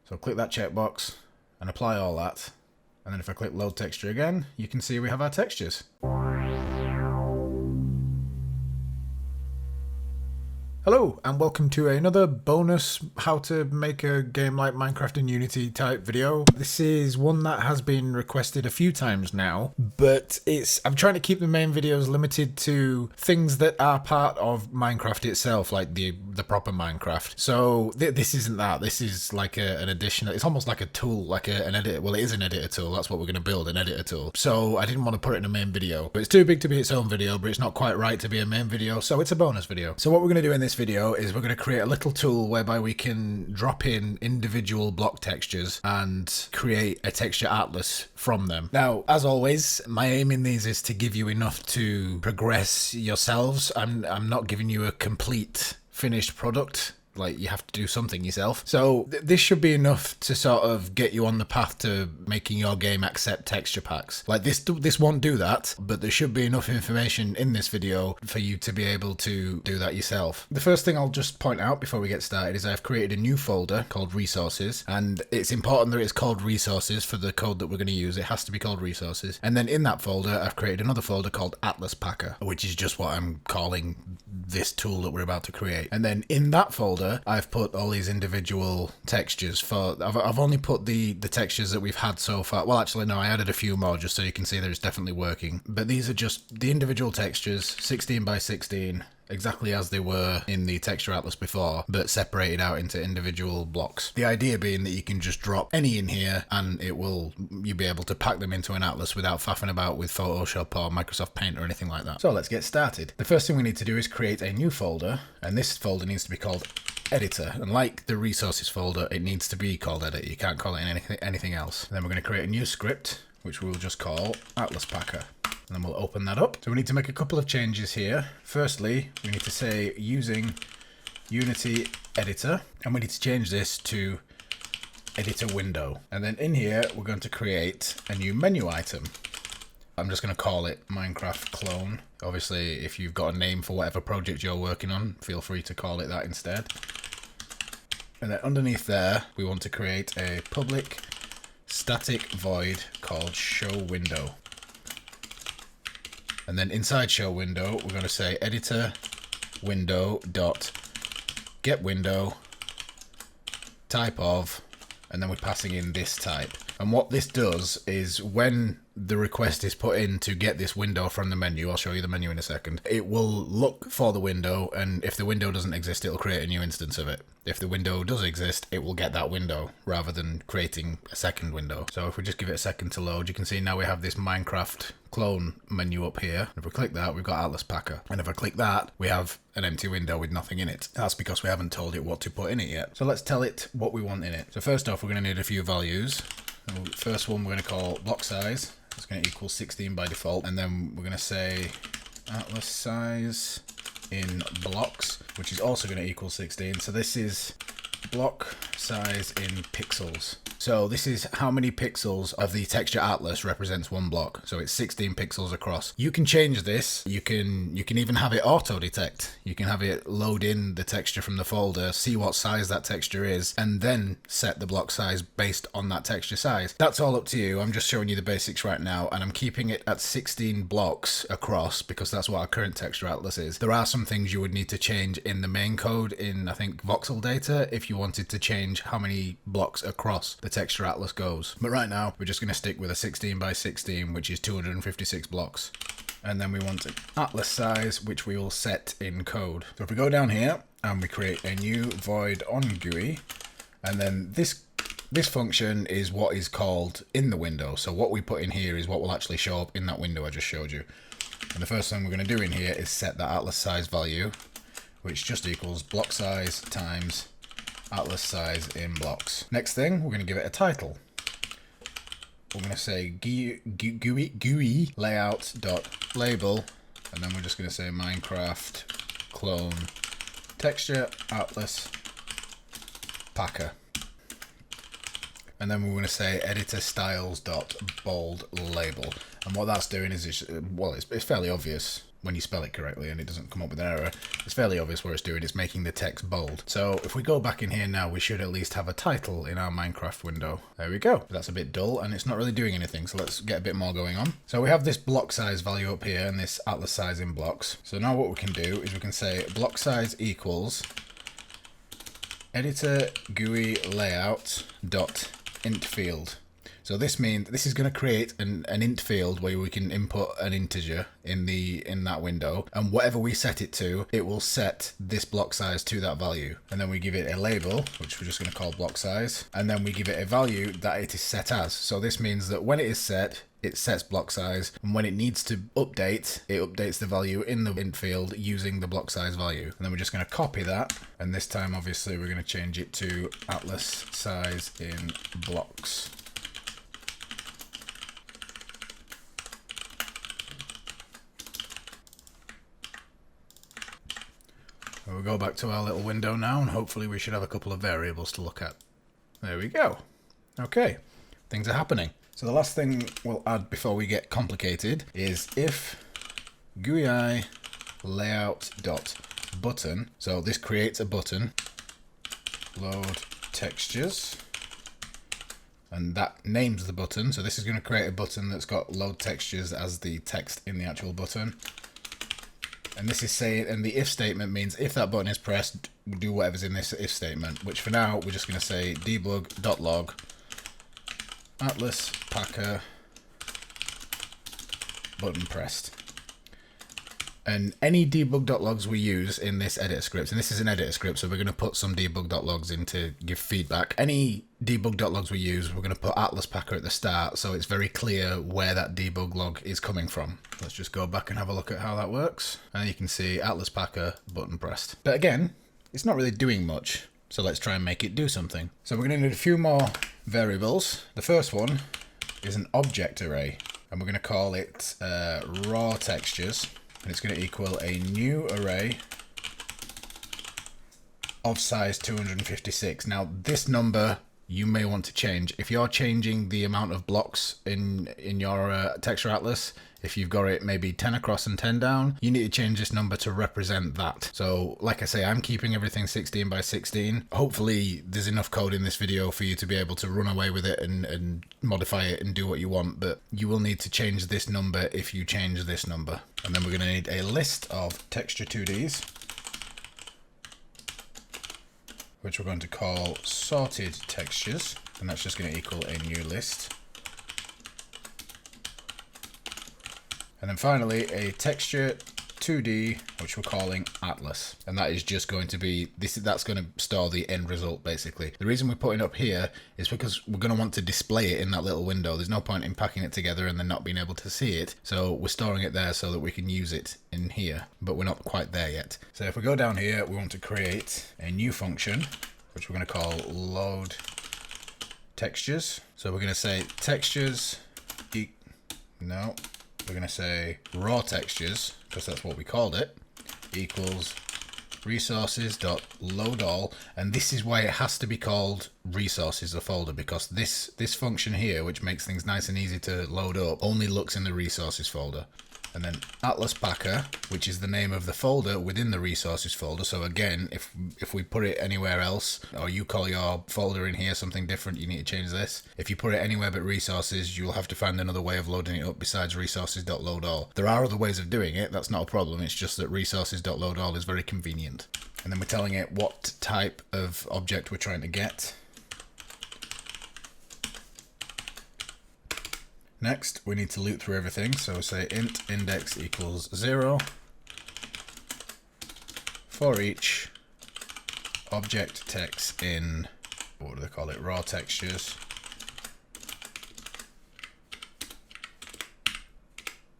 So click that checkbox and apply all that. And then if I click load texture again, you can see we have our textures. Hello and welcome to another bonus how to make a game like Minecraft in Unity type video. This is one that has been requested a few times now, but I'm trying to keep the main videos limited to things that are part of Minecraft itself, like the proper Minecraft. So this isn't that. This is like an additional, it's almost like a tool, like an editor. Well, it is an editor tool. That's what we're going to build, an editor tool. So I didn't want to put it in a main video, but it's too big to be its own video, but it's not quite right to be a main video. So it's a bonus video. So what we're going to do in this video is we're going to create a little tool whereby we can drop in individual block textures and create a texture atlas from them. Now, as always, my aim in these is to give you enough to progress yourselves. I'm not giving you a complete finished product. Like, you have to do something yourself. So this should be enough to sort of get you on the path to making your game accept texture packs. Like, this won't do that, but there should be enough information in this video for you to be able to do that yourself. The first thing I'll just point out before we get started is I've created a new folder called resources, and it's important that it's called resources for the code that we're going to use. It has to be called resources. And then in that folder, I've created another folder called Atlas Packer, which is just what I'm calling this tool that we're about to create. And then in that folder, I've put all these individual textures for. I've only put the textures that we've had so far. Well, actually, no, I added a few more just so you can see that it's definitely working. But these are just the individual textures, 16 by 16. Exactly as they were in the texture atlas before, but separated out into individual blocks. The idea being that you can just drop any in here and you'll be able to pack them into an atlas without faffing about with Photoshop or Microsoft Paint or anything like that. So let's get started. The first thing we need to do is create a new folder, and this folder needs to be called editor, and like the resources folder, it needs to be called editor. You can't call it anything else. And then we're going to create a new script which we'll just call Atlas Packer. And then we'll open that up. So we need to make a couple of changes here. Firstly, we need to say using Unity editor, and we need to change this to editor window. And then in here, we're going to create a new menu item. I'm just going to call it Minecraft clone. Obviously, if you've got a name for whatever project you're working on, feel free to call it that instead. And then underneath there, we want to create a public static void called show window. And then inside show window, we're going to say editor window dot get window type of, and then we're passing in this type. And what this does is when the request is put in to get this window from the menu, I'll show you the menu in a second, it will look for the window, and if the window doesn't exist, it'll create a new instance of it. If the window does exist, it will get that window rather than creating a second window. So if we just give it a second to load, you can see now we have this Minecraft clone menu up here. If we click that, we've got Atlas Packer. And if I click that, we have an empty window with nothing in it. That's because we haven't told it what to put in it yet. So let's tell it what we want in it. So first off, we're going to need a few values. First one we're going to call block size. It's going to equal 16 by default. And then we're going to say atlas size in blocks, which is also going to equal 16. So this is block size in pixels. So this is how many pixels of the texture atlas represents one block. So it's 16 pixels across. You can change this. You can even have it auto detect. You can have it load in the texture from the folder, see what size that texture is, and then set the block size based on that texture size. That's all up to you. I'm just showing you the basics right now, and I'm keeping it at 16 blocks across because that's what our current texture atlas is. There are some things you would need to change in the main code in, I think, voxel data if you wanted to change how many blocks across the texture atlas goes. But right now, we're just going to stick with a 16 by 16, which is 256 blocks. And then we want an atlas size, which we will set in code. So if we go down here and we create a new void on GUI, and then this function is what is called in the window. So what we put in here is what will actually show up in that window I just showed you. And the first thing we're going to do in here is set that atlas size value, which just equals block size times atlas size in blocks. Next thing, we're going to give it a title. We're going to say GUI layout dot label, and then we're just going to say Minecraft clone texture atlas packer. and then we're going to say editor styles dot bold label. And what that's doing is, it's fairly obvious when you spell it correctly and it doesn't come up with an error. It's fairly obvious what it's doing. It's making the text bold. So if we go back in here now, we should at least have a title in our Minecraft window. There we go. That's a bit dull and it's not really doing anything. So let's get a bit more going on. So we have this block size value up here and this atlas size in blocks. So now what we can do is we can say block size equals editor GUI layout dot int field. So this means this is going to create an int field where we can input an integer in that window, and whatever we set it to, it will set this block size to that value. And then we give it a label, which we're just going to call block size, and then we give it a value that it is set as. So this means that when it is set, it sets block size, and when it needs to update, it updates the value in the int field using the block size value. And then we're just going to copy that, and this time obviously we're going to change it to atlas size in blocks. We'll go back to our little window now, and hopefully we should have a couple of variables to look at. There we go. Okay, things are happening. So the last thing we'll add before we get complicated is if GUI layout dot button. So this creates a button, load textures, and that names the button. So this is going to create a button that's got load textures as the text in the actual button. And this is saying, and the if statement means if that button is pressed, do whatever's in this if statement, which for now we're just going to say debug.log atlas packer button pressed. And any debug.logs we use in this editor script, and this is an editor script, so we're going to put some debug.logs in to give feedback. Any debug.logs we use, we're going to put atlas packer at the start, so it's very clear where that debug log is coming from. Let's just go back and have a look at how that works. And you can see atlas packer button pressed. But again, it's not really doing much, so let's try and make it do something. So we're going to need a few more variables. The first one is an object array, and we're going to call it raw textures. And it's going to equal a new array of size 256. Now this number you may want to change. If you're changing the amount of blocks in your texture atlas, if you've got it maybe 10 across and 10 down, you need to change this number to represent that. So like I say, I'm keeping everything 16 by 16. Hopefully there's enough code in this video for you to be able to run away with it and modify it and do what you want, but you will need to change this number if you change this number. And then we're going to need a list of texture 2Ds, which we're going to call sorted textures, and that's just going to equal a new list. And then finally a texture 2D, which we're calling atlas, and that is just going to be that's going to store the end result basically. The reason we're putting it up here is because we're going to want to display it in that little window. There's no point in packing it together and then not being able to see it, so we're storing it there so that we can use it in here, but we're not quite there yet. So if we go down here, we want to create a new function which we're going to call load textures. So we're going to say textures we're going to say raw textures, because that's what we called it, equals resources.loadAll, and this is why it has to be called resources, the folder, because this function here, which makes things nice and easy to load up, only looks in the resources folder. And then atlas packer, which is the name of the folder within the resources folder. So again, if we put it anywhere else, or you call your folder in here something different, you need to change this. If you put it anywhere but resources, you'll have to find another way of loading it up besides resources.loadAll. There are other ways of doing it, that's not a problem. It's just that resources.loadAll is very convenient. And then we're telling it what type of object we're trying to get. Next, we need to loop through everything, so say int index equals 0 for each object text in, what do they call it, raw textures.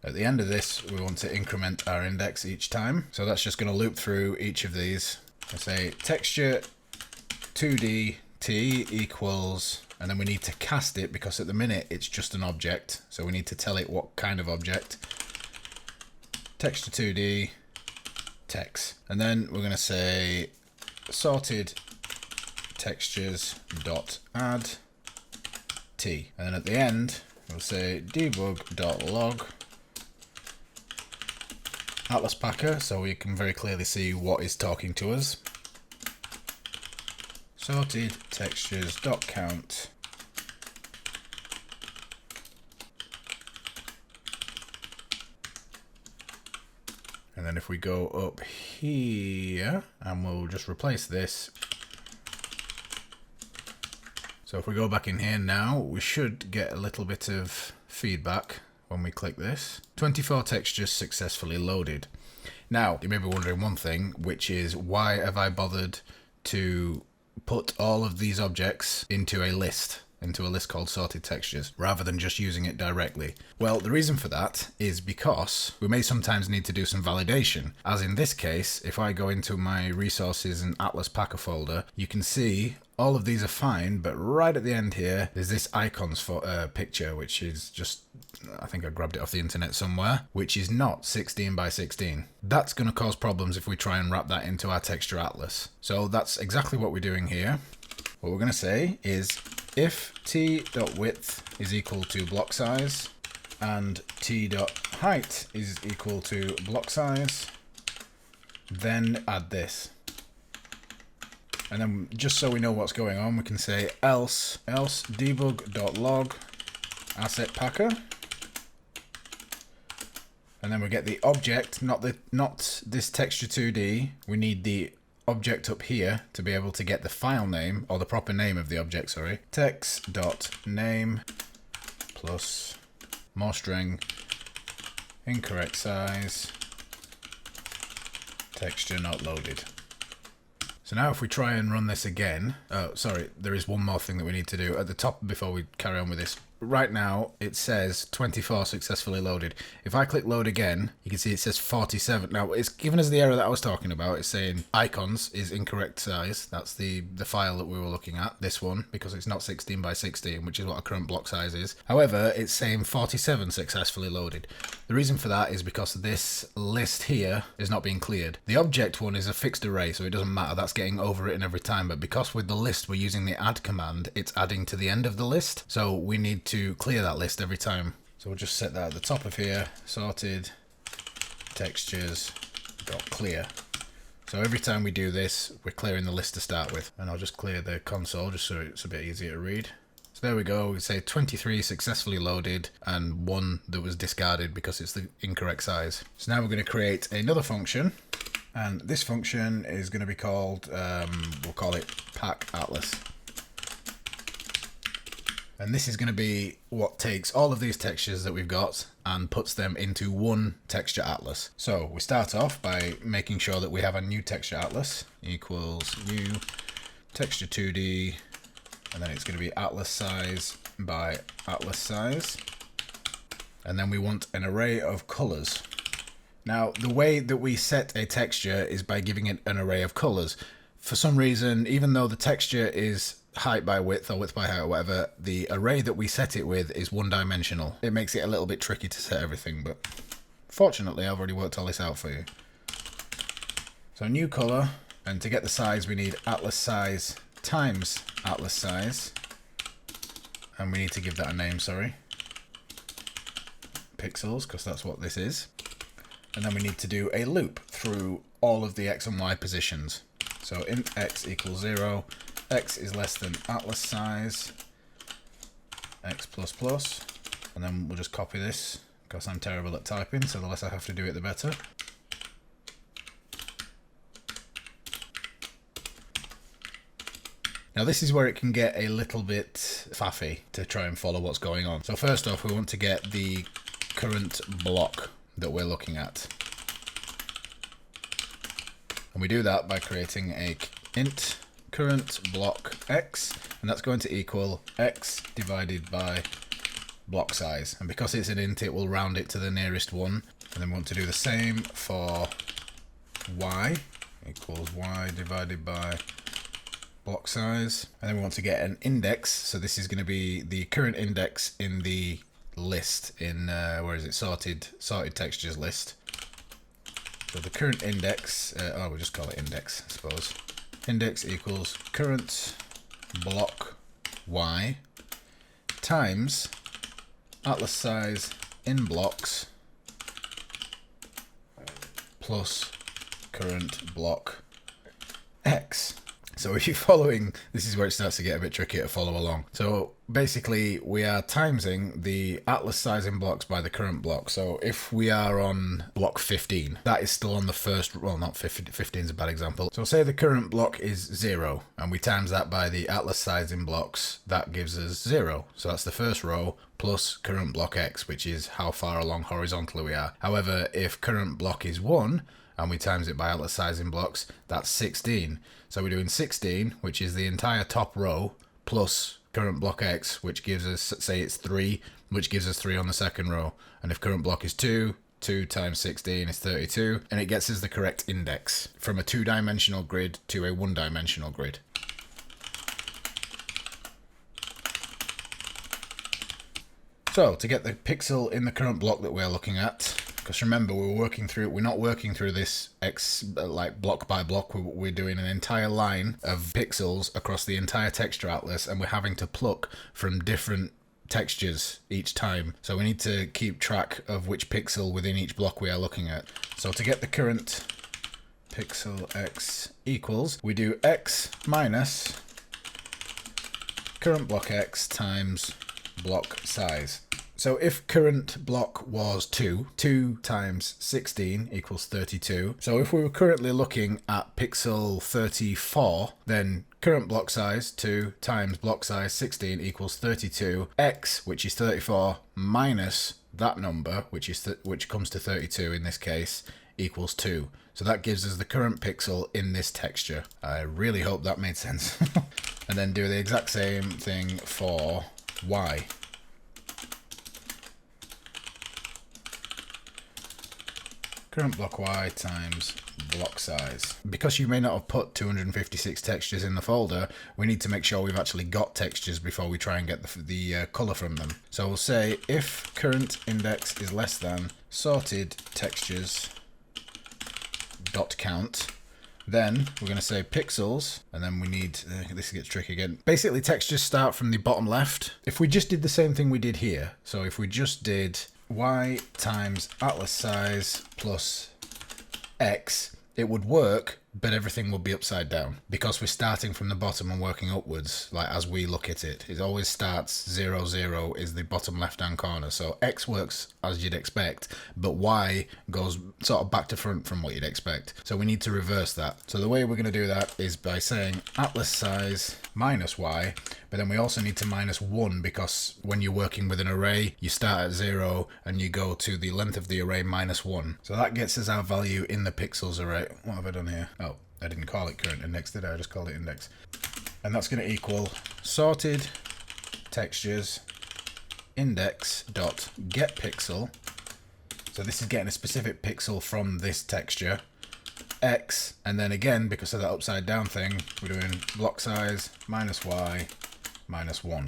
At the end of this, we want to increment our index each time, so that's just going to loop through each of these. I say texture 2D t equals, and then we need to cast it because at the minute it's just an object, so we need to tell it what kind of object. Texture 2D text, and then we're going to say sorted textures dot add t. And then at the end, we'll say debug.log Atlas Packer, so we can very clearly see what is talking to us. Sorted textures.count. And then if we go up here, and we'll just replace this. So if we go back in here now, we should get a little bit of feedback when we click this. 24 textures successfully loaded. Now, you may be wondering one thing, which is why have I bothered to put all of these objects into a list called sorted textures, rather than just using it directly? Well, the reason for that is because we may sometimes need to do some validation. As in this case, if I go into my resources and Atlas Packer folder, you can see all of these are fine, but right at the end here, there's this icons for picture, which is just, I think I grabbed it off the internet somewhere, which is not 16 by 16. That's going to cause problems if we try and wrap that into our texture atlas. So that's exactly what we're doing here. What we're going to say is if t.width is equal to block size and t.height is equal to block size, then add this. And then just so we know what's going on, we can say else debug.log asset packer. And then we get the object, not this texture 2D. We need the object up here to be able to get the file name, or the proper name of the object, sorry. Text.name plus more string, incorrect size, texture not loaded. So now if we try and run this again, sorry, there is one more thing that we need to do at the top before we carry on with this. Right now it says 24 successfully loaded. If I click load again, you can see it says 47. Now it's given us the error that I was talking about. It's saying icons is incorrect size. That's the file that we were looking at, this one, because it's not 16 by 16, which is what our current block size is. However, it's saying 47 successfully loaded. The reason for that is because this list here is not being cleared. The object one is a fixed array, so it doesn't matter. That's getting overwritten every time. But because with the list we're using the add command, it's adding to the end of the list. So we need to clear that list every time. So we'll just set that at the top of here, sorted textures dot clear. So every time we do this, we're clearing the list to start with. And I'll just clear the console just so it's a bit easier to read. So there we go. We say 23 successfully loaded and 1 that was discarded because it's the incorrect size. So now we're going to create another function, and this function is going to be called, we'll call it pack atlas. And this is going to be what takes all of these textures that we've got and puts them into one texture atlas. So we start off by making sure that we have a new texture atlas equals new texture 2D, and then it's going to be atlas size by atlas size. And then we want an array of colors. Now, the way that we set a texture is by giving it an array of colors. For some reason, even though the texture is height by width or width by height or whatever, the array that we set it with is one-dimensional. It makes it a little bit tricky to set everything, but fortunately I've already worked all this out for you. So new color, and to get the size we need atlas size times atlas size, and we need to give that a name, sorry, pixels, because that's what this is. And then we need to do a loop through all of the x and y positions. So int x equals 0, x is less than atlas size, x plus plus, and then we'll just copy this because I'm terrible at typing, so the less I have to do it the better. Now this is where it can get a little bit faffy to try and follow what's going on. So first off, we want to get the current block that we're looking at. And we do that by creating a int current block x, and that's going to equal x divided by block size. And because it's an int, it will round it to the nearest one. And then we want to do the same for y, equals y divided by block size. And then we want to get an index, so this is going to be the current index in the list in, where is it, sorted textures list. So the current index, we'll just call it index, I suppose. Index equals current block y times atlas size in blocks plus current block X. So if you're following, this is where it starts to get a bit tricky to follow along. So basically we are timesing the atlas size in blocks by the current block. So if we are on block 15, that is still on the first, well not 15, 15 is a bad example. So say the current block is 0 and we times that by the atlas size in blocks, that gives us 0. So that's the first row plus current block X, which is how far along horizontally we are. However, if current block is 1, and we times it by atlas size in blocks, that's 16. So we're doing 16, which is the entire top row, plus current block X, which gives us, say it's 3, which gives us 3 on the second row. And if current block is 2, 2 times 16 is 32, and it gets us the correct index from a 2-dimensional grid to a 1-dimensional grid. So to get the pixel in the current block that we're looking at, because remember we're not working through this like block by block, we're doing an entire line of pixels across the entire texture atlas, and we're having to pluck from different textures each time. So we need to keep track of which pixel within each block we are looking at. So to get the current pixel X equals, we do X minus current block X times block size. So if current block was 2, 2 times 16 equals 32. So if we were currently looking at pixel 34, then current block size 2 times block size 16 equals 32. X, which is 34, minus that number, which comes to 32 in this case, equals 2. So that gives us the current pixel in this texture. I really hope that made sense. And then do the exact same thing for Y. Current block Y times block size. Because you may not have put 256 textures in the folder, we need to make sure we've actually got textures before we try and get the color from them. So we'll say if current index is less than sorted textures dot count, then we're going to say pixels, and then we need, this gets tricky again. Basically textures start from the bottom left. If we just did the same thing we did here, so if we just did Y times atlas size plus X, it would work, but everything would be upside down because we're starting from the bottom and working upwards. Like as we look at it, it always starts 0, 0 is the bottom left hand corner. So X works as you'd expect, but Y goes sort of back to front from what you'd expect. So we need to reverse that. So the way we're going to do that is by saying atlas size minus Y, but then we also need to minus 1 because when you're working with an array, you start at 0 and you go to the length of the array minus 1. So that gets us our value in the pixels array. What have I done here? Oh, I didn't call it current index, did I? I just called it index. And that's going to equal sorted textures index dot get pixel. So this is getting a specific pixel from this texture. X, and then again, because of that upside down thing, we're doing block size minus Y minus 1.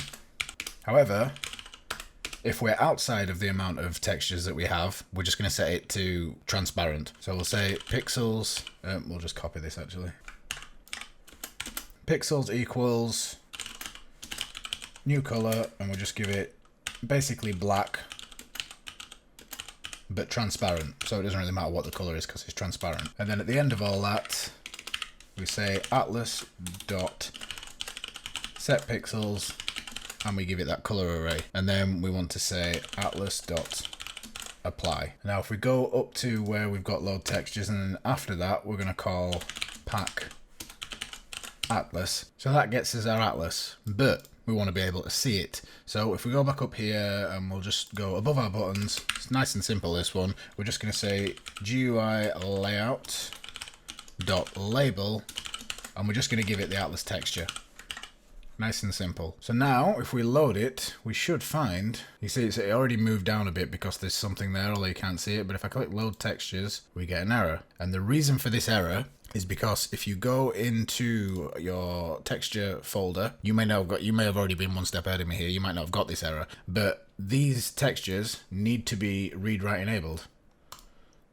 However, if we're outside of the amount of textures that we have, we're just going to set it to transparent. So we'll say pixels, we'll just copy this actually. Pixels equals new color, and we'll just give it basically black, but transparent. So it doesn't really matter what the color is because it's transparent. And then at the end of all that, we say atlas dot set pixels, and we give it that color array. And then we want to say atlas dot apply. Now if we go up to where we've got load textures, and then after that we're going to call pack atlas. So that gets us our atlas, but we want to be able to see it. So if we go back up here and we'll just go above our buttons, it's nice and simple this one. We're just going to say GUI layout dot label, and we're just going to give it the atlas texture. Nice and simple. So now if we load it, we should find, you see it already moved down a bit because there's something there, although you can't see it. But if I click load textures, we get an error. And the reason for this error is because if you go into your texture folder, you may have already been one step ahead of me here. You might not have got this error, but these textures need to be read write enabled.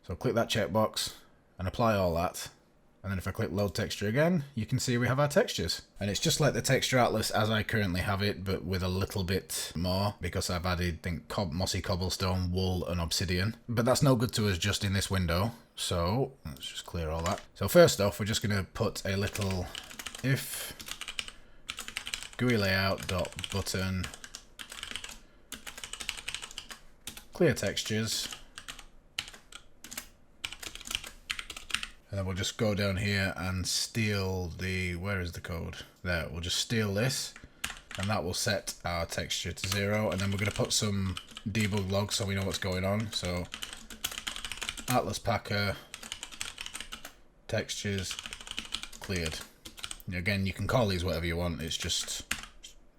So click that checkbox and apply all that. And then if I click load texture again, you can see we have our textures. And it's just like the texture atlas as I currently have it, but with a little bit more, because I've added, I think, mossy cobblestone, wool, and obsidian. But that's no good to us just in this window. So let's just clear all that. So first off, we're just going to put a little if GUI layout dot button clear textures. And then we'll just go down here and steal the, where is the code? There, we'll just steal this, and that will set our texture to 0. And then we're going to put some debug logs so we know what's going on. So Atlas Packer textures cleared. Again, you can call these whatever you want. It's just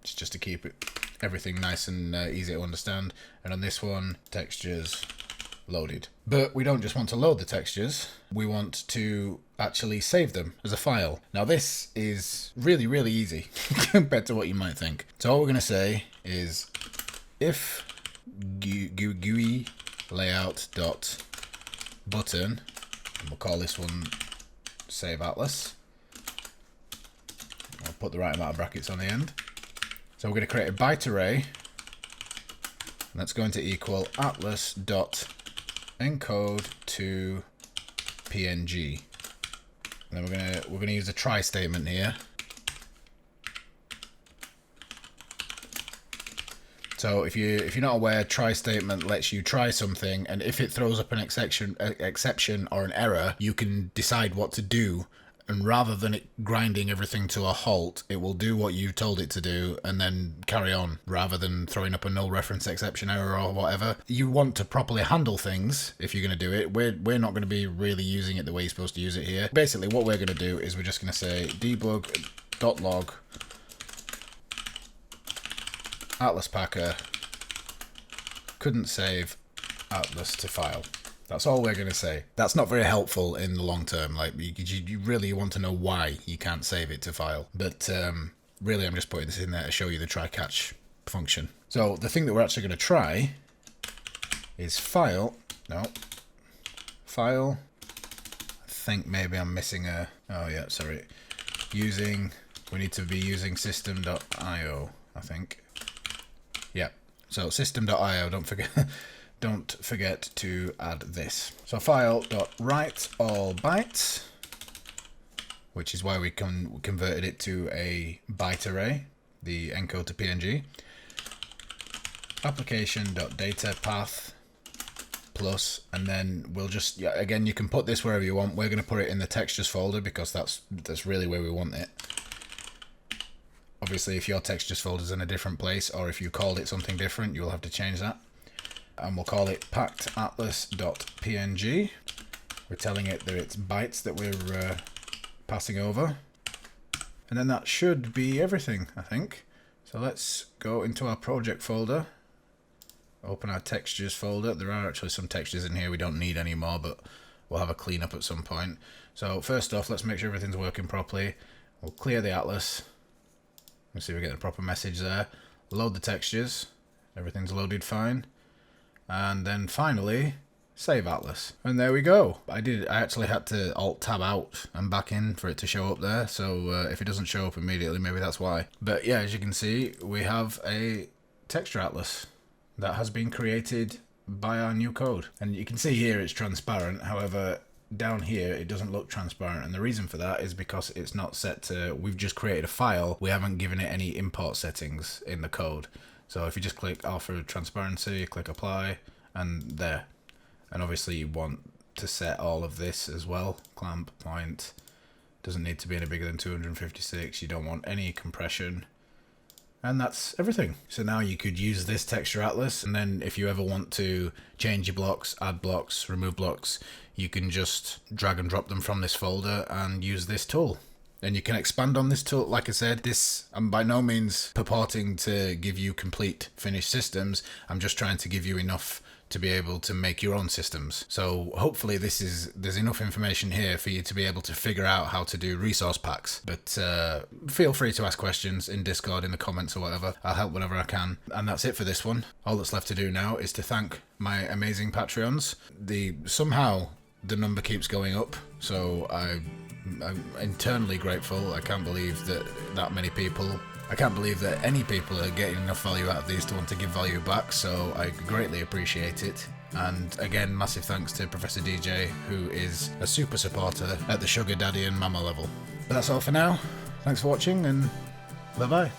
to keep everything nice and easy to understand. And on this one, textures loaded. But we don't just want to load the textures, we want to actually save them as a file. Now this is really, really easy compared to what you might think. So all we're going to say is if GUI layout dot button, and we'll call this one save atlas. I'll put the right amount of brackets on the end. So we're going to create a byte array, and that's going to equal atlas dot encode to PNG. And then we're gonna use a try statement here. So if you're not aware, try statement lets you try something, and if it throws up an exception or an error, you can decide what to do. And rather than it grinding everything to a halt, it will do what you told it to do and then carry on, rather than throwing up a null reference exception error or whatever. You want to properly handle things if you're going to do it. We're not going to be really using it the way you're supposed to use it here. Basically, what we're going to do is we're just going to say debug.log Atlas Packer couldn't save Atlas to file. That's all we're going to say. That's not very helpful in the long term. Like, you really want to know why you can't save it to file. But really, I'm just putting this in there to show you the try-catch function. So the thing that we're actually going to try is file. I think maybe I'm missing a... Oh, yeah, sorry. We need to be using system.io, I think. Yeah. So system.io, don't forget... Don't forget to add this. So file.write all bytes, which is why we converted it to a byte array, the encode to PNG. Application.data path plus, and then we'll just, yeah, again, you can put this wherever you want. We're going to put it in the textures folder because that's really where we want it. Obviously, if your textures folder is in a different place, or if you called it something different, you'll have to change that. And we'll call it packedAtlas.png. We're telling it that it's bytes that we're passing over. And then that should be everything, I think. So let's go into our project folder. Open our textures folder. There are actually some textures in here we don't need anymore, but we'll have a cleanup at some point. So first off, let's make sure everything's working properly. We'll clear the atlas. Let's see if we get the proper message there. Load the textures. Everything's loaded fine. And then finally, save atlas. And there we go. I actually had to Alt-Tab out and back in for it to show up there. So if it doesn't show up immediately, maybe that's why. But yeah, as you can see, we have a texture atlas that has been created by our new code. And you can see here it's transparent. However, down here it doesn't look transparent, and the reason for that is because it's not set to... We've just created a file. We haven't given it any import settings in the code. So if you just click alpha transparency, click apply, and there. And obviously you want to set all of this as well. Clamp point doesn't need to be any bigger than 256. You don't want any compression. And that's everything. So now you could use this texture atlas, and then if you ever want to change your blocks, add blocks, remove blocks, you can just drag and drop them from this folder and use this tool. And you can expand on this tool. Like I said, I'm by no means purporting to give you complete finished systems. I'm just trying to give you enough to be able to make your own systems. So hopefully there's enough information here for you to be able to figure out how to do resource packs. But feel free to ask questions in Discord, in the comments or whatever. I'll help whenever I can. And that's it for this one. All that's left to do now is to thank my amazing Patreons. Somehow the number keeps going up, so I'm internally grateful. I can't believe that many people, I can't believe that any people are getting enough value out of these to want to give value back, so I greatly appreciate it. And again, massive thanks to Professor DJ, who is a super supporter at the sugar daddy and mama level. But that's all for now. Thanks for watching, and bye bye.